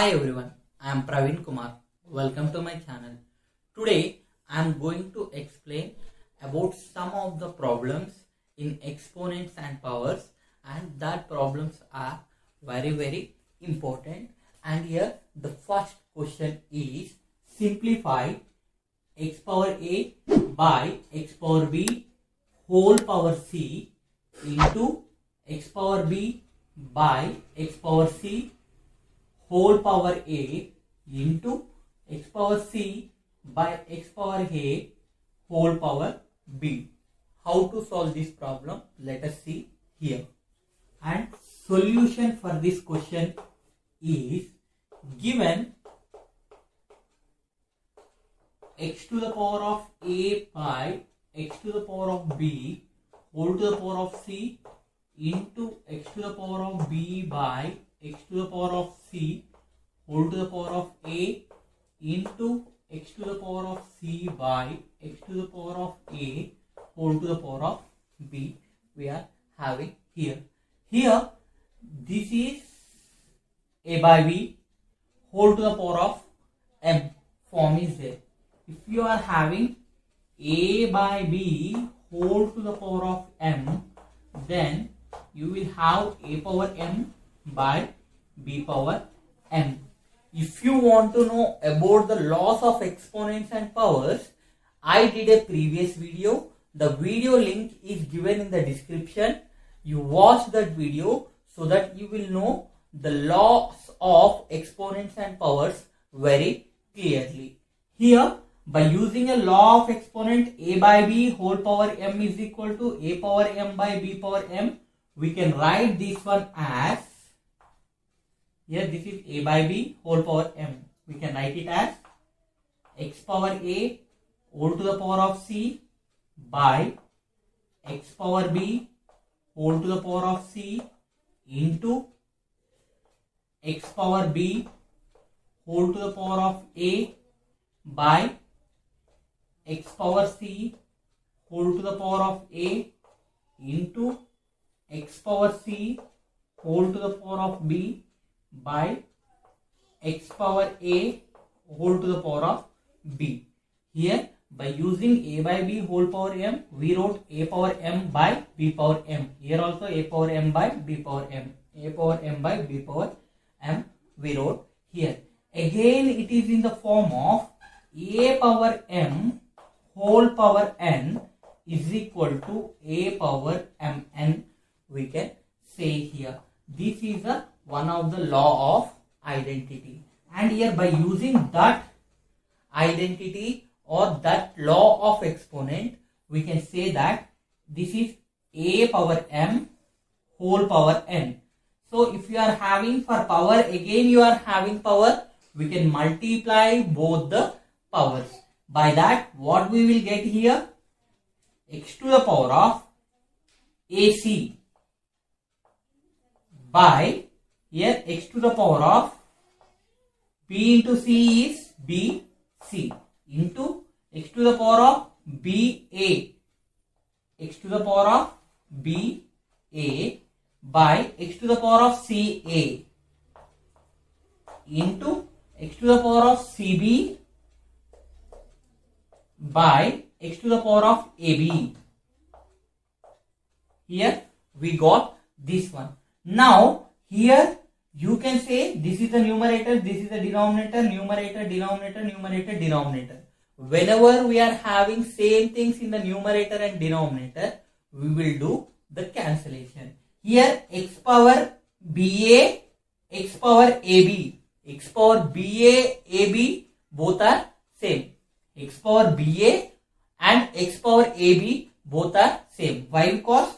Hi everyone, I am Praveen Kumar. Welcome to my channel. Today I am going to explain about some of the problems in exponents and powers, and that problems are very important. And here the first question is simplify x power a by x power b whole power c into x power b by x power c whole power a into x power c by x power a whole power b. How to solve this problem? Let us see here. And solution for this question is given x to the power of a by x to the power of b whole to the power of c into x to the power of b by x to the power of c whole to the power of a into x to the power of c by x to the power of a whole to the power of b we are having here. Here this is a by b whole to the power of m form is there. If you are having a by b whole to the power of m, then you will have a power m by b power m. If you want to know about the laws of exponents and powers, I did a previous video. The video link is given in the description. You watch that video so that you will know the laws of exponents and powers very clearly. Here, by using a law of exponent a by b whole power m is equal to a power m by b power m, we can write this one as, here this is a by b whole power m. We can write it as x power a whole to the power of c by x power b whole to the power of c into x power b whole to the power of a by x power c whole to the power of a into x power c whole to the power of b by x power a whole to the power of b. Here by using a by b whole power m, we wrote a power m by b power m. Here also a power m by b power m. A power m by b power m we wrote here. Again it is in the form of a power m whole power n is equal to a power mn, we can say here. This is one of the law of identity, and here by using that identity or that law of exponent, we can say that this is a power m whole power n. So if you are having for power, again you are having power, we can multiply both the powers. By that what we will get here, x to the power of ac by, here x to the power of b into c is bc into x to the power of ba, x to the power of ba by x to the power of ca into x to the power of cb by x to the power of ab. Here we got this one. Now here you can say this is the numerator, this is the denominator, numerator, denominator, numerator, denominator. Whenever we are having same things in the numerator and denominator, we will do the cancellation. Here x power ba, x power ab, x power ba, ab both are same. X power ba and x power ab both are same. Why? Because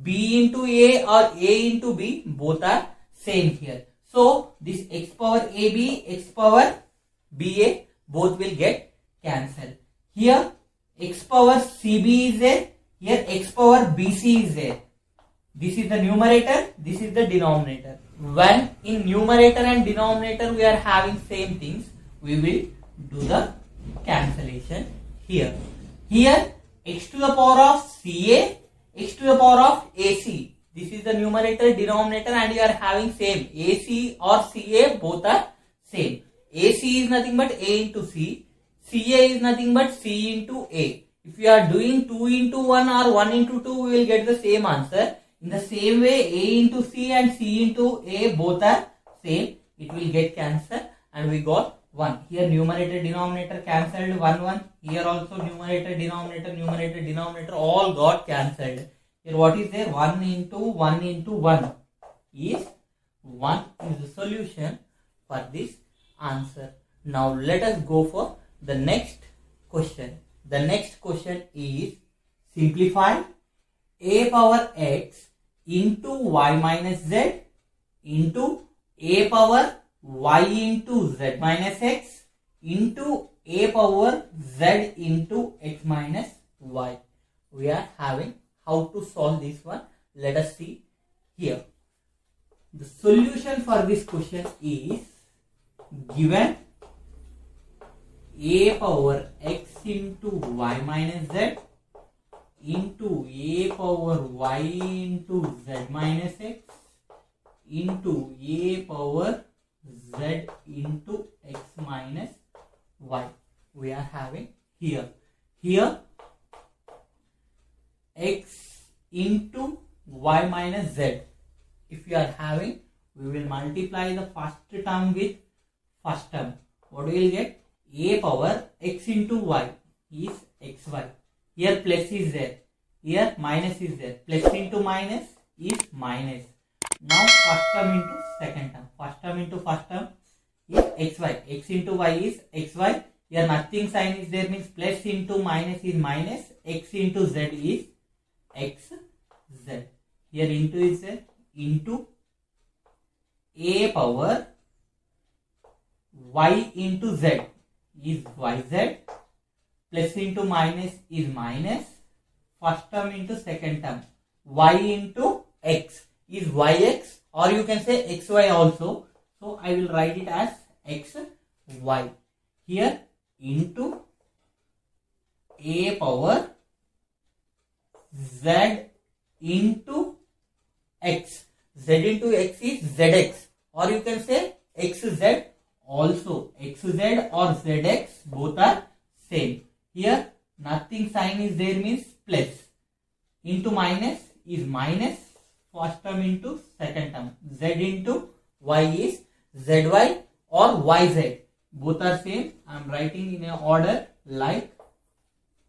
b into a or a into b both are same here. So this x power ab, x power ba both will get cancelled. Here x power cb is there, here x power bc is there. This is the numerator, this is the denominator. When in numerator and denominator we are having same things, we will do the cancellation here. Here x to the power of ca, x to the power of ac. This is the numerator, denominator, and you are having same. AC or CA both are same. AC is nothing but A into C. CA is nothing but C into A. If we are doing 2 into 1 or 1 into 2, we will get the same answer. In the same way, A into C and C into A both are same. It will get cancelled and we got 1. Here numerator denominator cancelled 1 1. Here also numerator denominator all got cancelled. Here what is there? 1 into 1 into 1 is 1 is the solution for this answer. Now let us go for the next question. The next question is simplify a power x into y minus z into a power y into z minus x into a power z into x minus y. We are having how to solve this one. Let us see here. The solution for this question is given a power x into y minus z into a power y into z minus x into a power z into x minus y. We are having here x into y minus z. If you are having, we will multiply the first term with first term. What we will get? A power x into y is xy. Here plus is there. Here minus is there. Plus into minus is minus. Now first term into second term. First term into first term is xy. X into y is xy. Here nothing sign is there, means plus into minus is minus. X into z is xz. Here into is there. Into a power y into z is yz. Plus into minus is minus. First term into second term. Y into x is yx, or you can say xy also. So I will write it as xy. Here into a power z into x. Z into x is zx, or you can say xz also. Xz or zx both are same. Here nothing sign is there, means plus. Into minus is minus. First term into second term. Z into y is zy or yz. Both are same. I am writing in a order like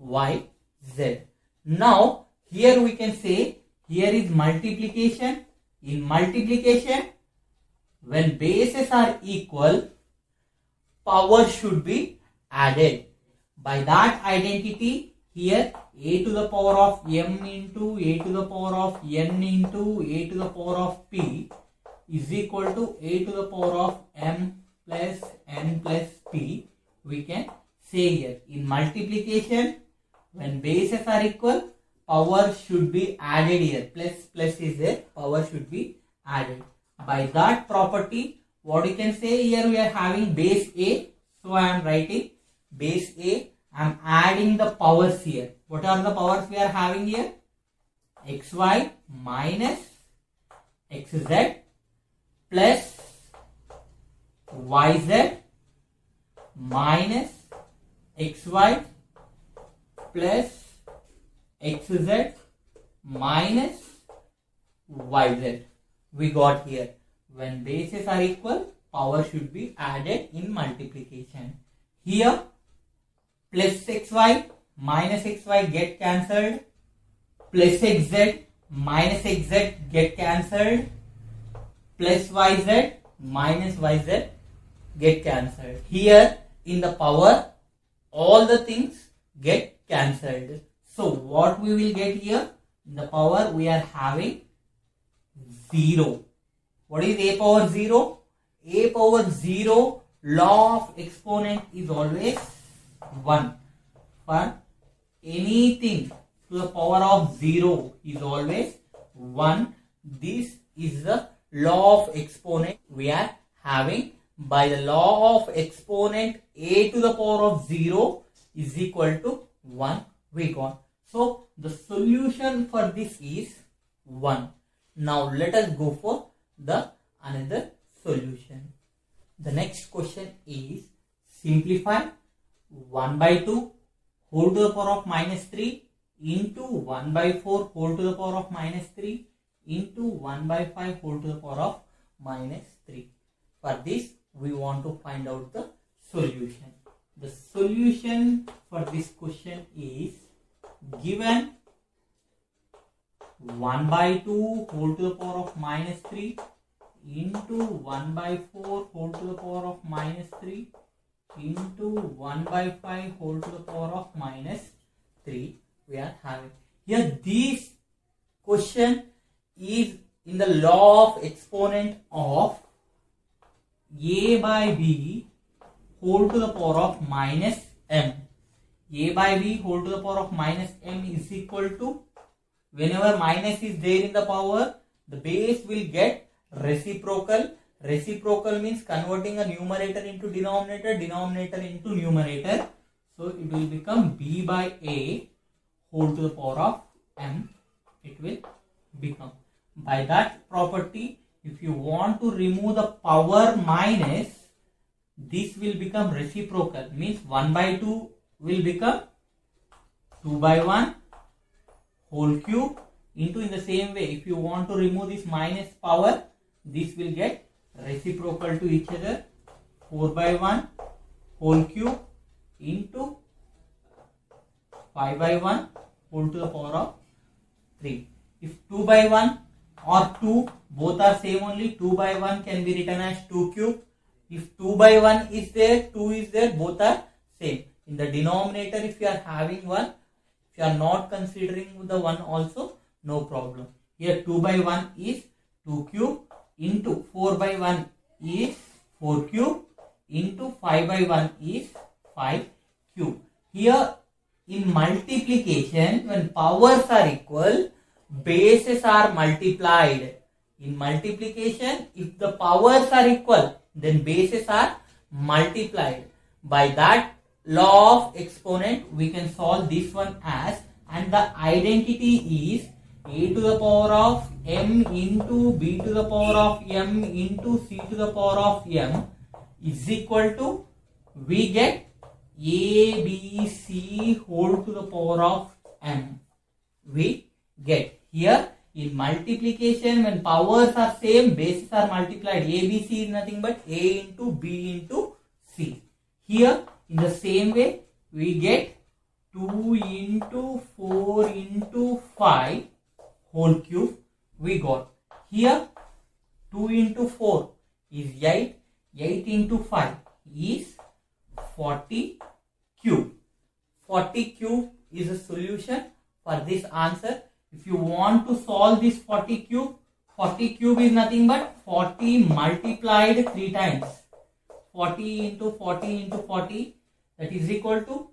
yz. Now here we can say, here is multiplication. In multiplication, when bases are equal, power should be added. By that identity, here a to the power of m into a to the power of n into a to the power of p is equal to a to the power of m plus n plus p. We can say here, in multiplication, when bases are equal, power should be added here. Plus is there, power should be added. By that property, what you can say, here we are having base a. So I am writing base a. I am adding the powers here. What are the powers we are having here? xy minus xz plus yz minus xy plus xz minus yz. We got here, when bases are equal, power should be added in multiplication. Here plus xy minus xy get cancelled. Plus xz minus xz get cancelled. Plus yz minus yz get cancelled. Here in the power, all the things get cancelled. So what we will get here? In the power we are having 0. What is a power 0? A power 0, law of exponent is always 1. For anything to the power of 0 is always 1. This is the law of exponent we are having. By the law of exponent, a to the power of 0 is equal to 1 we got. So the solution for this is 1. Now let us go for the another solution. The next question is simplify 1 by 2 whole to the power of minus 3 into 1 by 4 whole to the power of minus 3 into 1 by 5 whole to the power of minus 3. For this, we want to find out the solution. The solution for this question is given 1 by 2 whole to the power of minus 3 into 1 by 4 whole to the power of minus 3 into 1 by 5 whole to the power of minus 3 we are having. Here this question is in the law of exponent of a by b whole to the power of minus m. A by b whole to the power of minus m is equal to, whenever minus is there in the power, the base will get reciprocal. Reciprocal means converting a numerator into denominator, denominator into numerator. So it will become b by a whole to the power of m. It will become. By that property, if you want to remove the power minus, this will become reciprocal. Means 1 by 2 will become 2 by 1 whole cube into, in the same way, if you want to remove this minus power, this will get reciprocal to each other, 4 by 1 whole cube into 5 by 1 whole to the power of 3. If 2 by 1 or 2 both are same only, 2 by 1 can be written as 2 cube. If 2 by 1 is there, 2 is there, both are same. In the denominator, if you are having 1, if you are not considering the 1 also, no problem. Here 2 by 1 is 2 cube into 4 by 1 is 4 cube into 5 by 1 is 5 cube. Here in multiplication, when powers are equal, bases are multiplied. In multiplication, if the powers are equal, then bases are multiplied. By that law of exponent, we can solve this one as, and the identity is a to the power of m into b to the power of m into c to the power of m is equal to, we get a, b, c whole to the power of m. We get here in multiplication, when powers are same, bases are multiplied. A, b, c is nothing but a into b into c. Here in the same way, we get 2 into 4 into 5 whole cube. We got here 2 into 4 is 8. 8 into 5 is 40 cube. 40 cube is a solution for this answer. If you want to solve this 40 cube is nothing but 40 multiplied 3 times. 40 into 40 into 40, that is equal to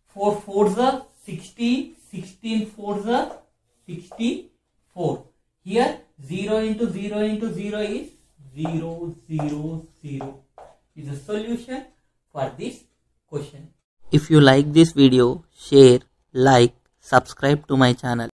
4 4s are 16, 16 4s are 64. Here 0 into 0 into 0 is 0 0 0 is a solution for this question. If you like this video, share, like, subscribe to my channel.